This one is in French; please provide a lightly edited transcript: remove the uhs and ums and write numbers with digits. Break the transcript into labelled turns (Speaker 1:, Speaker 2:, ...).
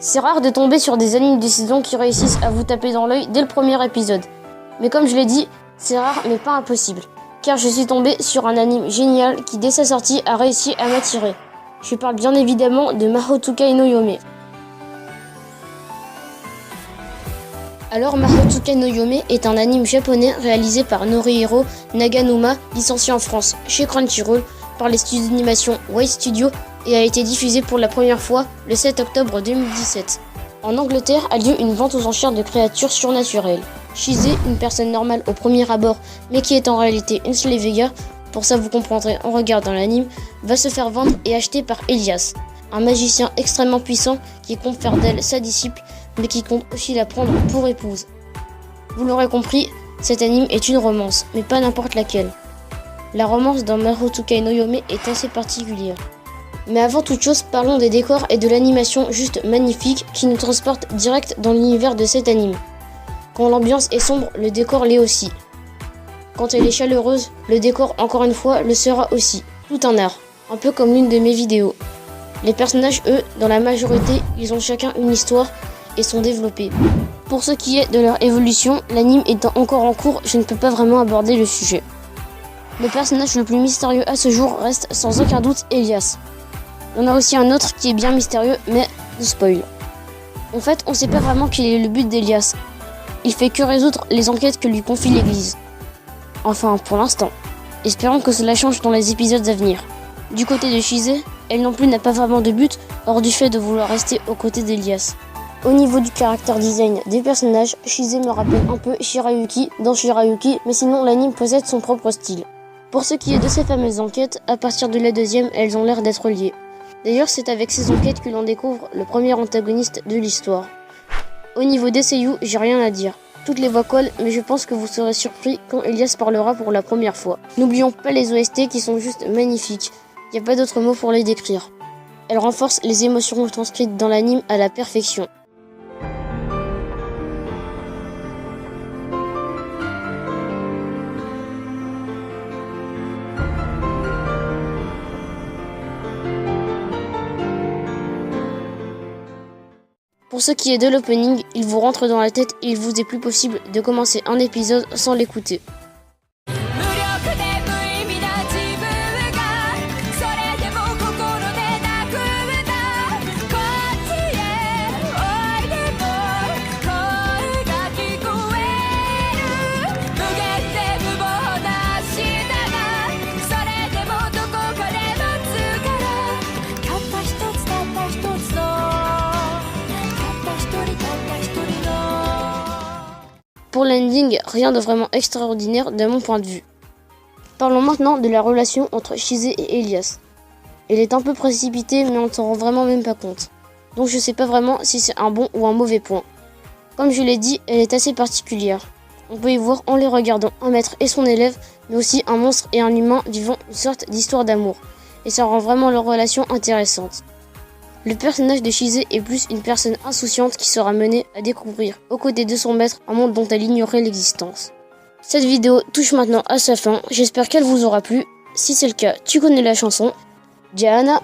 Speaker 1: C'est rare de tomber sur des animes de saison qui réussissent à vous taper dans l'œil dès le premier épisode. Mais comme je l'ai dit, c'est rare mais pas impossible. Car je suis tombé sur un anime génial qui dès sa sortie a réussi à m'attirer. Je parle bien évidemment de Mahoutsukai no Yome. Alors Mahoutsukai no Yome est un anime japonais réalisé par Norihiro Naganuma, licencié en France chez Crunchyroll par les studios d'animation Wise Studio et a été diffusé pour la première fois le 7 octobre 2017. En Angleterre a lieu une vente aux enchères de créatures surnaturelles. Shizé, une personne normale au premier abord, mais qui est en réalité une slave, pour ça vous comprendrez en regardant l'anime, va se faire vendre et acheter par Elias, un magicien extrêmement puissant qui compte faire d'elle sa disciple, mais qui compte aussi la prendre pour épouse. Vous l'aurez compris, cet anime est une romance, mais pas n'importe laquelle. La romance dans Mahoutsukai no Yome est assez particulière. Mais avant toute chose, parlons des décors et de l'animation juste magnifique qui nous transporte direct dans l'univers de cet anime. Quand l'ambiance est sombre, le décor l'est aussi. Quand elle est chaleureuse, le décor encore une fois le sera aussi. Tout un art, un peu comme l'une de mes vidéos. Les personnages, eux, dans la majorité, ils ont chacun une histoire et sont développés. Pour ce qui est de leur évolution, l'anime étant encore en cours, je ne peux pas vraiment aborder le sujet. Le personnage le plus mystérieux à ce jour reste sans aucun doute Elias. On a aussi un autre qui est bien mystérieux, mais de spoil. En fait, on sait pas vraiment quel est le but d'Elias. Il fait que résoudre les enquêtes que lui confie l'église. Enfin, pour l'instant. Espérons que cela change dans les épisodes à venir. Du côté de Shizé, elle non plus n'a pas vraiment de but, hors du fait de vouloir rester aux côtés d'Elias. Au niveau du caractère design des personnages, Shizé me rappelle un peu Shirayuki dans Shirayuki, mais sinon l'anime possède son propre style. Pour ce qui est de ces fameuses enquêtes, à partir de la deuxième, elles ont l'air d'être liées. D'ailleurs, c'est avec ces enquêtes que l'on découvre le premier antagoniste de l'histoire. Au niveau des seiyuu, j'ai rien à dire. Toutes les voix collent, mais je pense que vous serez surpris quand Elias parlera pour la première fois. N'oublions pas les OST qui sont juste magnifiques. Y a pas d'autre mot pour les décrire. Elles renforcent les émotions transcrites dans l'anime à la perfection. Pour ce qui est de l'opening, il vous rentre dans la tête et il vous est plus possible de commencer un épisode sans l'écouter. Pour l'ending, rien de vraiment extraordinaire de mon point de vue. Parlons maintenant de la relation entre Shizé et Elias. Elle est un peu précipitée mais on ne s'en rend vraiment même pas compte. Donc je sais pas vraiment si c'est un bon ou un mauvais point. Comme je l'ai dit, elle est assez particulière. On peut y voir en les regardant un maître et son élève, mais aussi un monstre et un humain vivant une sorte d'histoire d'amour. Et ça rend vraiment leur relation intéressante. Le personnage de Shizé est plus une personne insouciante qui sera menée à découvrir, aux côtés de son maître, un monde dont elle ignorait l'existence. Cette vidéo touche maintenant à sa fin, j'espère qu'elle vous aura plu. Si c'est le cas, tu connais la chanson. Jana.